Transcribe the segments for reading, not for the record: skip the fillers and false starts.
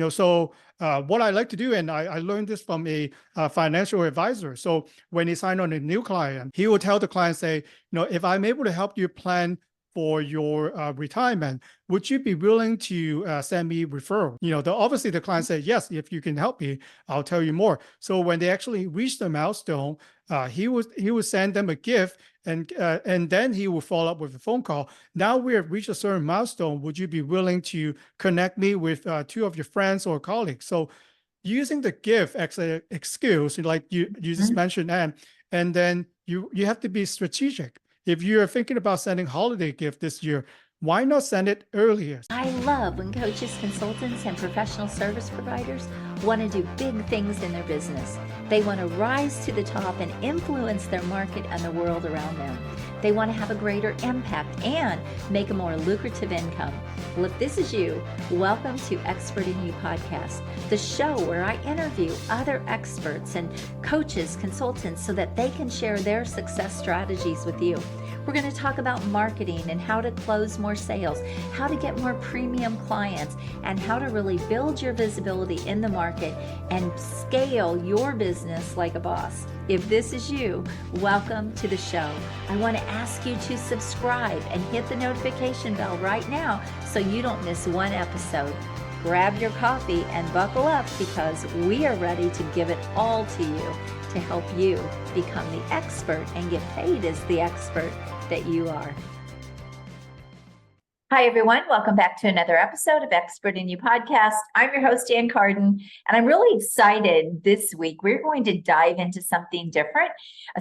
So what I like to do, and I learned this from a financial advisor. So when he signed on a new client, he will tell the client, say, if I'm able to help you plan for your retirement, would you be willing to send me referral? Obviously the client said, yes, if you can help me, I'll tell you more. So when they actually reach the milestone, he would send them a gift, and then he will follow up with a phone call. Now we have reached a certain milestone. Would you be willing to connect me with two of your friends or colleagues? So using the gift as an excuse, like you just mentioned, and then you have to be strategic. If you're thinking about sending holiday gift this year, why not send it earlier? I love when coaches, consultants, and professional service providers want to do big things in their business. They want to rise to the top and influence their market and the world around them. They want to have a greater impact and make a more lucrative income. Well, if this is you, welcome to Expert in You Podcast, the show where I interview other experts and coaches, consultants, so that they can share their success strategies with you. We're going to talk about marketing and how to close more sales, how to get more premium clients, and how to really build your visibility in the market and scale your business like a boss. If this is you, welcome to the show. I want to ask you to subscribe and hit the notification bell right now so you don't miss one episode. Grab your coffee and buckle up, because we are ready to give it all to you to help you become the expert and get paid as the expert that you are. Hi, everyone. Welcome back to another episode of Expert in You Podcast. I'm your host, Ann Carden, and I'm really excited this week. We're going to dive into something different,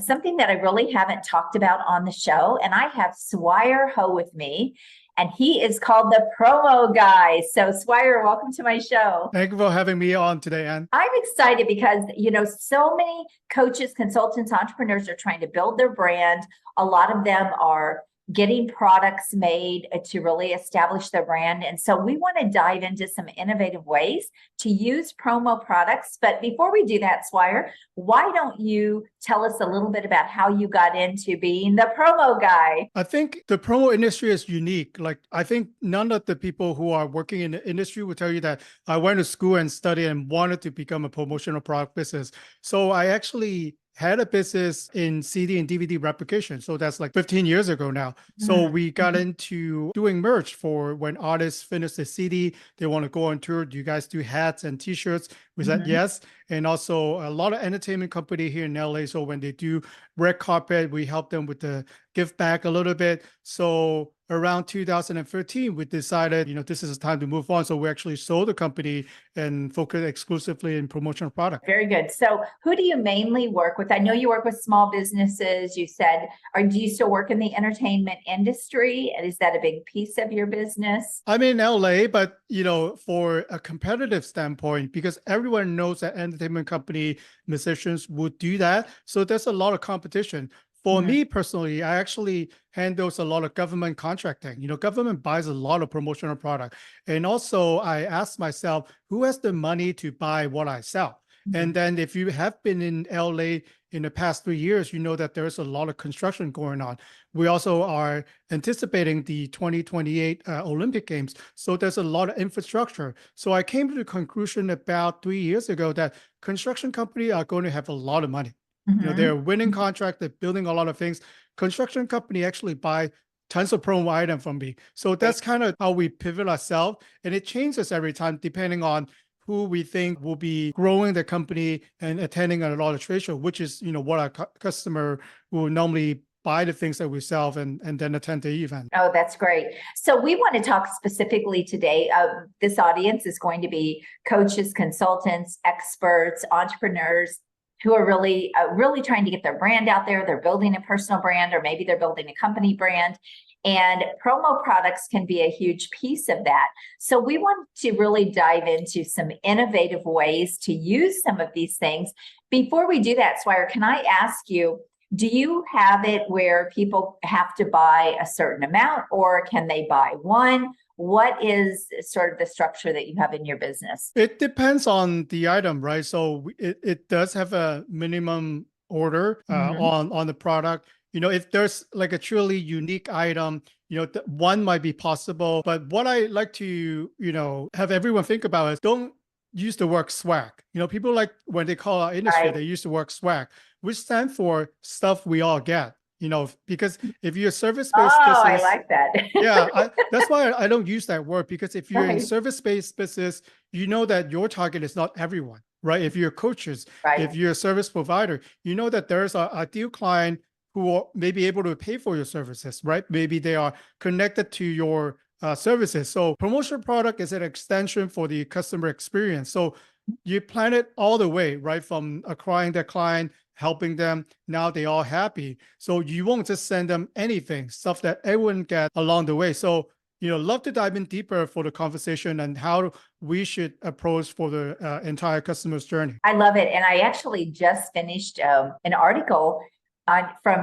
something that I really haven't talked about on the show. And I have Swire Ho with me, and he is called the Promo Guy. So Swire, welcome to my show. Thank you for having me on today, Ann. I'm excited because, so many coaches, consultants, entrepreneurs are trying to build their brand. A lot of them are getting products made to really establish their brand. And so we want to dive into some innovative ways to use promo products. But before we do that, Swire, why don't you tell us a little bit about how you got into being the promo guy? I think the promo industry is unique. Like, I think none of the people who are working in the industry will tell you that I went to school and studied and wanted to become a promotional product business. So I actually had a business in CD and DVD replication. So that's like 15 years ago now. So we got into doing merch for when artists finish the CD, they want to go on tour. Do you guys do hats and t-shirts? We said yes. And also a lot of entertainment company here in LA. So when they do red carpet, we help them with the gift bag a little bit. So around 2013, we decided, this is time to move on. So we actually sold the company and focused exclusively in promotional product. Very good. So who do you mainly work with? I know you work with small businesses, you said, or do you still work in the entertainment industry? And is that a big piece of your business? I'm in LA, but, for a competitive standpoint, because everyone knows that entertainment company musicians would do that. So there's a lot of competition. For me personally, I actually handles a lot of government contracting. Government buys a lot of promotional product. And also I ask myself, who has the money to buy what I sell? And then if you have been in LA in the past 3 years, you know that there's a lot of construction going on. We also are anticipating the 2028 Olympic Games. So there's a lot of infrastructure. So I came to the conclusion about 3 years ago that construction companies are going to have a lot of money. They're winning contract, they're building a lot of things. Construction company actually buy tons of promo item from me. So that's kind of how we pivot ourselves. And it changes every time depending on who we think will be growing the company and attending a lot of trade show, which is, what our customer will normally buy the things that we sell and then attend the event. Oh, that's great. So we want to talk specifically today. This audience is going to be coaches, consultants, experts, entrepreneurs, who are really trying to get their brand out there. They're building a personal brand, or maybe they're building a company brand. And promo products can be a huge piece of that. So we want to really dive into some innovative ways to use some of these things. Before we do that, Swire, can I ask you, do you have it where people have to buy a certain amount, or can they buy one? What is sort of the structure that you have in your business? It depends on the item, right? So it does have a minimum order on the product. If there's like a truly unique item, one might be possible. But what I like to, have everyone think about is don't use the word swag. People like when they call our industry, Right. they use the word swag, which stands for stuff we all get. Because if you're a service-based Oh, I business, like that. yeah, that's why I don't use that word, because if you're in Right. service-based business, you know that your target is not everyone, right? If you're coaches, Right. if you're a service provider, you know that there's a ideal client who may be able to pay for your services, right? Maybe they are connected to your services. So promotional product is an extension for the customer experience. So you plan it all the way, right? From acquiring the client, helping them. Now they all happy. So you won't just send them anything, stuff that everyone get along the way. So, love to dive in deeper for the conversation and how we should approach for the entire customer's journey. I love it. And I actually just finished an article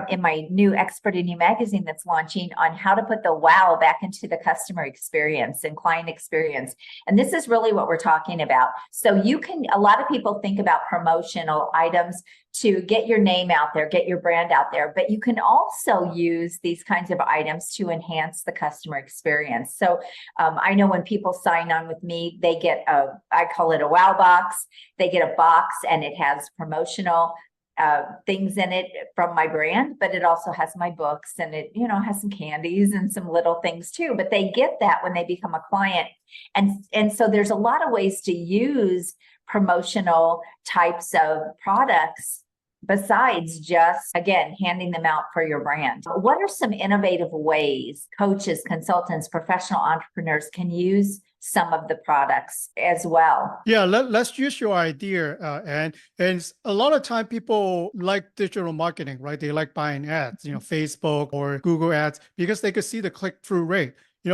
in my new Expert in You magazine that's launching on how to put the wow back into the customer experience and client experience. And this is really what we're talking about. So a lot of people think about promotional items to get your name out there, get your brand out there, but you can also use these kinds of items to enhance the customer experience. So I know when people sign on with me, they get I call it a wow box. They get a box and it has promotional things in it from my brand, but it also has my books and it, has some candies and some little things too, but they get that when they become a client. And so there's a lot of ways to use promotional types of products besides just, again, handing them out for your brand. What are some innovative ways coaches, consultants, professional entrepreneurs can some of the products as well? Yeah, let's use your idea. And a lot of time people like digital marketing, right? They like buying ads, Facebook or Google ads, because they could see the click-through rate.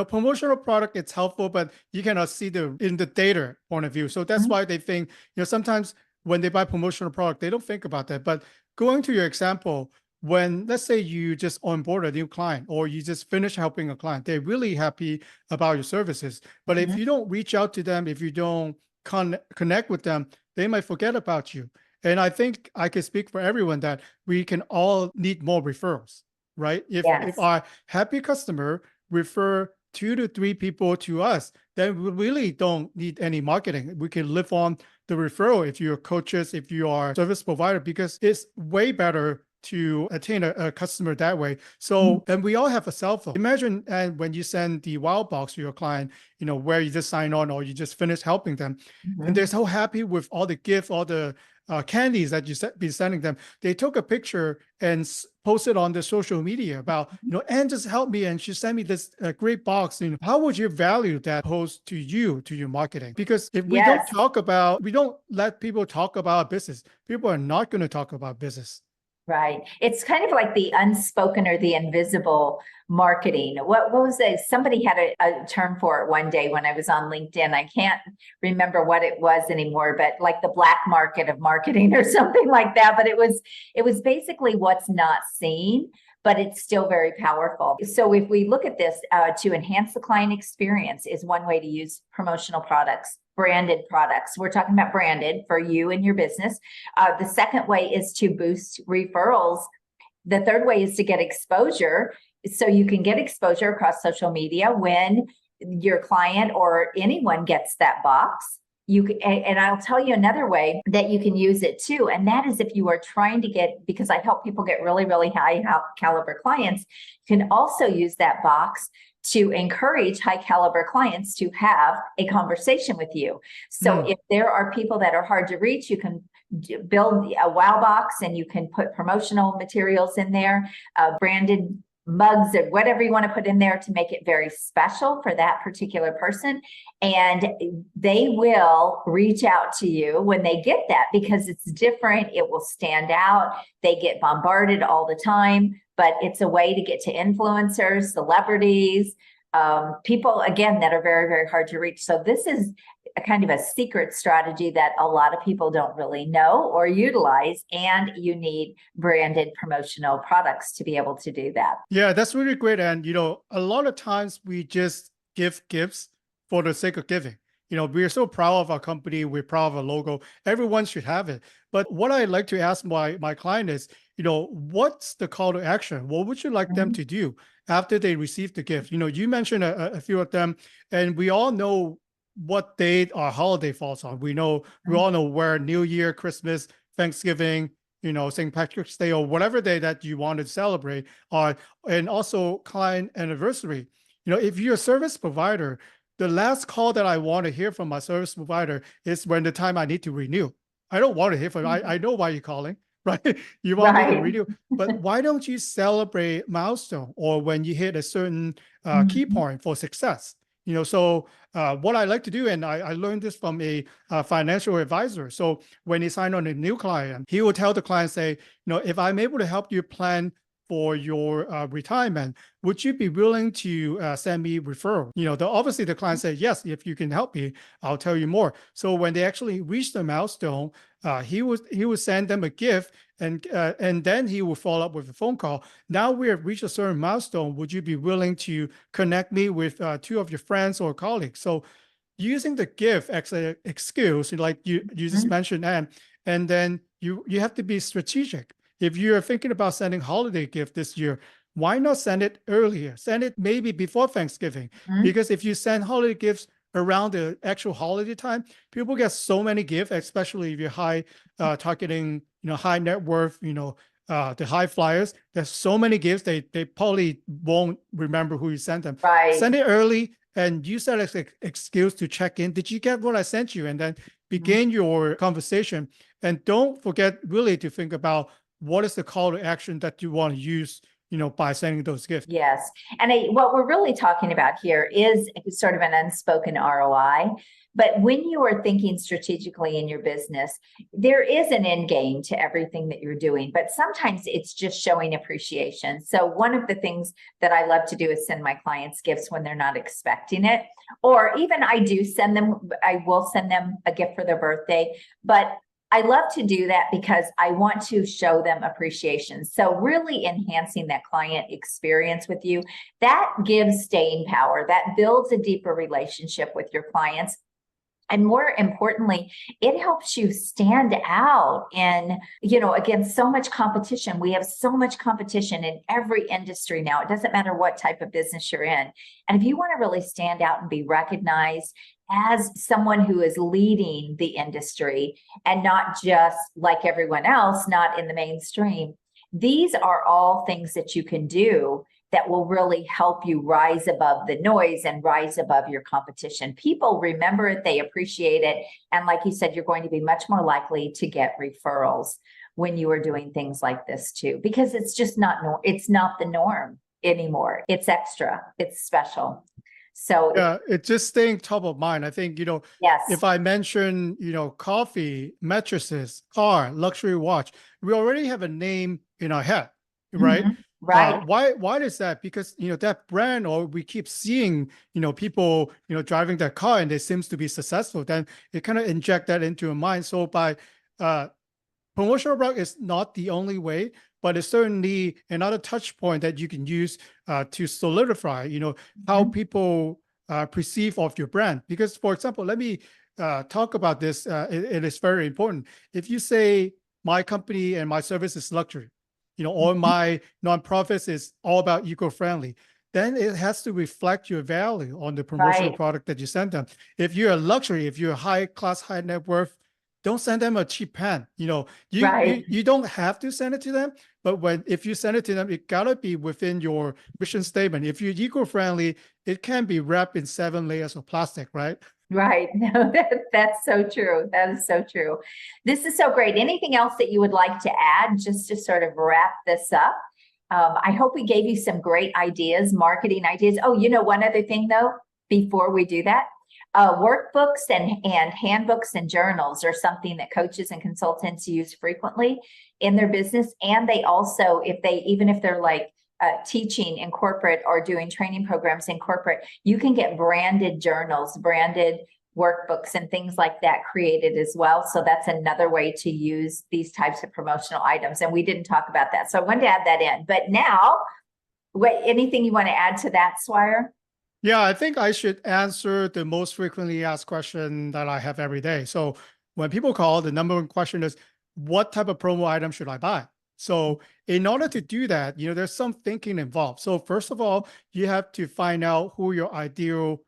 Promotional product, it's helpful, but you cannot see in the data point of view. So that's why they think, sometimes when they buy promotional product, they don't think about that. But going to your example, when let's say you just onboard a new client or you just finish helping a client, they're really happy about your services. But if you don't reach out to them, if you don't connect with them, they might forget about you. And I think I can speak for everyone that we can all need more referrals, right? If our happy customer refer 2 to 3 people to us, then we really don't need any marketing. We can live on the referral if you're coaches, if you are service provider, because it's way better to attain a customer that way. So, and we all have a cell phone. Imagine when you send the wow box to your client, where you just sign on or you just finish helping them, and they're so happy with all the gifts, all the candies that you be sending them. They took a picture and posted on the social media about, Anne just helped me and she sent me this great box. How would you value that post to your marketing? Because if we don't let people talk about business, people are not going to talk about business. Right. It's kind of like the unspoken or the invisible marketing. What was it? Somebody had a term for it one day when I was on LinkedIn. I can't remember what it was anymore, but like the black market of marketing or something like that. But it was basically what's not seen, but it's still very powerful. So if we look at this, to enhance the client experience is one way to use promotional products. Branded products. We're talking about branded for you and your business. The second way is to boost referrals. The third way is to get exposure. So you can get exposure across social media when your client or anyone gets that box. And I'll tell you another way that you can use it too. And that is if you are trying to because I help people get really, really high caliber clients, you can also use that box to encourage high caliber clients to have a conversation with you. So if there are people that are hard to reach, you can build a wow box and you can put promotional materials in there, branded mugs or whatever you want to put in there to make it very special for that particular person. And they will reach out to you when they get that because it's different. It will stand out. They get bombarded all the time, but it's a way to get to influencers, celebrities, people, again, that are very, very hard to reach. So this is a kind of a secret strategy that a lot of people don't really know or utilize, and you need branded promotional products to be able to do that. Yeah, that's really great. And, a lot of times we just give gifts for the sake of giving. We're so proud of our company. We're proud of our logo. Everyone should have it. But what I like to ask my client is, what's the call to action? What would you like them to do after they receive the gift? You mentioned a few of them, and we all know what date our holiday falls on. We all know where New Year, Christmas, Thanksgiving, St. Patrick's Day, or whatever day that you want to celebrate are, and also client anniversary. If you're a service provider, the last call that I want to hear from my service provider is when the time I need to renew. I don't want to hear from you. I know why you're calling, right? You want me to renew, but why don't you celebrate milestone or when you hit a certain key point for success? So what I like to do, and I learned this from a financial advisor. So when he signed on a new client, he would tell the client, say, if I'm able to help you plan for your retirement, would you be willing to send me referral? Obviously the client said, yes, if you can help me, I'll tell you more. So when they actually reach the milestone, he would send them a gift, and then he will follow up with a phone call. Now we have reached a certain milestone. Would you be willing to connect me with 2 of your friends or colleagues? So using the gift as an excuse, like you just mentioned, and then you have to be strategic. If you're thinking about sending holiday gift this year, why not send it earlier? Send it maybe before Thanksgiving, because if you send holiday gifts around the actual holiday time, people get so many gifts, especially if you're targeting, high net worth, the high flyers. There's so many gifts, they probably won't remember who you sent them. Right. Send it early and use that as an excuse to check in. Did you get what I sent you? And then begin your conversation. And don't forget really to think about what is the call to action that you want to use, by sending those gifts. Yes. And what we're really talking about here is sort of an unspoken ROI. But when you are thinking strategically in your business, there is an end game to everything that you're doing, but sometimes it's just showing appreciation. So one of the things that I love to do is send my clients gifts when they're not expecting it, or even I will send them a gift for their birthday, but I love to do that because I want to show them appreciation. So really enhancing that client experience with you, that gives staying power, that builds a deeper relationship with your clients. And more importantly, it helps you stand out in, against so much competition. We have so much competition in every industry now. It doesn't matter what type of business you're in. And if you want to really stand out and be recognized as someone who is leading the industry and not just like everyone else, not in the mainstream, these are all things that you can do that will really help you rise above the noise and rise above your competition. People remember it, they appreciate it. And like you said, you're going to be much more likely to get referrals when you are doing things like this too, because it's just it's not the norm anymore. It's extra, it's special. So yeah, it's just staying top of mind. I think, yes. If I mention, coffee, mattresses, car, luxury watch, we already have a name in our head, right? Right. Why is that? Because, that brand, or we keep seeing, people, driving that car and they seems to be successful, then it kind of inject that into your mind. So by promotional blog is not the only way, but it's certainly another touch point that you can use to solidify, how people perceive of your brand. Because, for example, let me talk about this. It is very important. If you say my company and my service is luxury, or my nonprofits is all about eco-friendly, then it has to reflect your value on the promotional product that you send them. If you're a luxury, if you're a high class, high net worth, don't send them a cheap pen. You don't have to send it to them, but if you send it to them, it gotta be within your mission statement. If you're eco-friendly, it can be wrapped in 7 layers of plastic, right? Right. No, that's so true. That is so true. This is so great. Anything else that you would like to add just to sort of wrap this up? I hope we gave you some great ideas, marketing ideas. Oh, one other thing though, before we do that, workbooks and handbooks and journals are something that coaches and consultants use frequently in their business. And they also, even if they're like teaching in corporate or doing training programs in corporate, you can get branded journals, branded workbooks and things like that created as well. So that's another way to use these types of promotional items. And we didn't talk about that. So I wanted to add that in. But now, anything you want to add to that, Swire? Yeah, I think I should answer the most frequently asked question that I have every day. So when people call, the number one question is, what type of promo item should I buy? So in order to do that, there's some thinking involved. So first of all, you have to find out who your ideal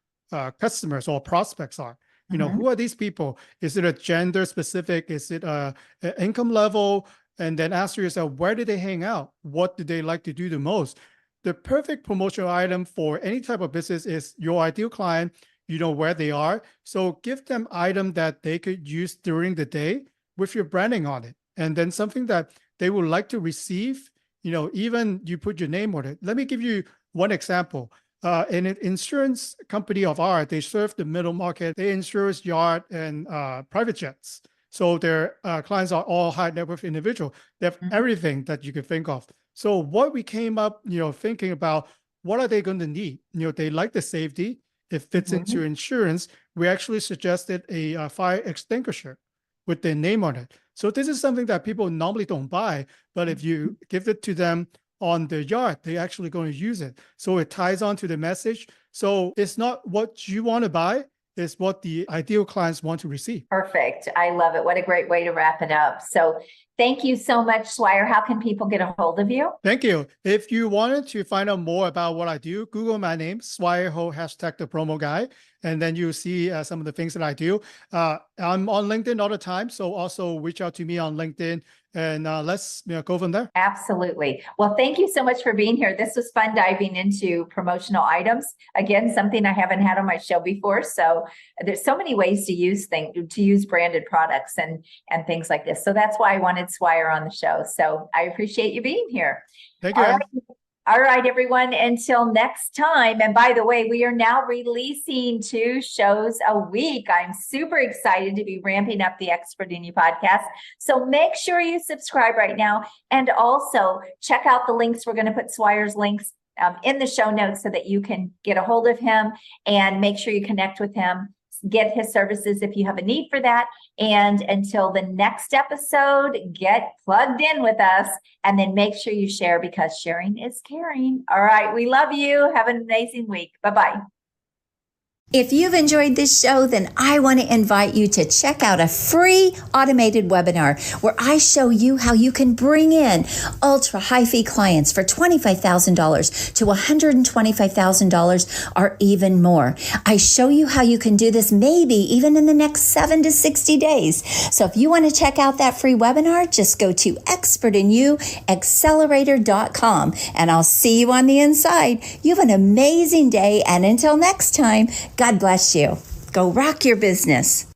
customers or prospects are. You know, Mhm. who are these people? Is it a gender specific? Is it a income level? And then ask yourself, where do they hang out? What do they like to do the most? The perfect promotional item for any type of business is your ideal client. You know where they are. So give them item that they could use during the day with your branding on it. And then something that they would like to receive, you know, even you put your name on it. Let me give you one example. In an insurance company of ours, they serve the middle market. They insure yacht and private jets. So their clients are all high net worth individual. They have Mhm. everything that you could think of. So what we came up, you know, thinking about, what are they going to need? You know, they like the safety. It fits into Mhm. insurance. We actually suggested a fire extinguisher with their name on it. So this is something that people normally don't buy, but if you give it to them on the yard, they're actually going to use it. So it ties on to the message. So it's not what you want to buy, it's what the ideal clients want to receive. Perfect. I love it. What a great way to wrap it up. So thank you so much, Swire. How can people get a hold of you? Thank you. If you wanted to find out more about what I do, Google my name, Swire Ho, hashtag the promo guy, and then you'll see some of the things that I do. I'm on LinkedIn all the time, so also reach out to me on LinkedIn, and let's go from there. Absolutely. Well, thank you so much for being here. This was fun diving into promotional items. Again, something I haven't had on my show before. So there's so many ways to use branded products and things like this. So that's why I wanted Swire on the show. So I appreciate you being here. Thank you, All Ann. right. All right, everyone, until next time. And by the way, we are now releasing 2 shows a week. I'm super excited to be ramping up the Expert in You podcast. So make sure you subscribe right now. And also check out the links. We're going to put Swire's links in the show notes so that you can get a hold of him and make sure you connect with him. Get his services if you have a need for that. And until the next episode, get plugged in with us and then make sure you share, because sharing is caring. All right. We love you. Have an amazing week. Bye-bye. If you've enjoyed this show, then I want to invite you to check out a free automated webinar where I show you how you can bring in ultra high fee clients for $25,000 to $125,000 or even more. I show you how you can do this maybe even in the next 7 to 60 days. So if you want to check out that free webinar, just go to expertinyouaccelerator.com and I'll see you on the inside. You have an amazing day, and until next time, God bless you. Go rock your business.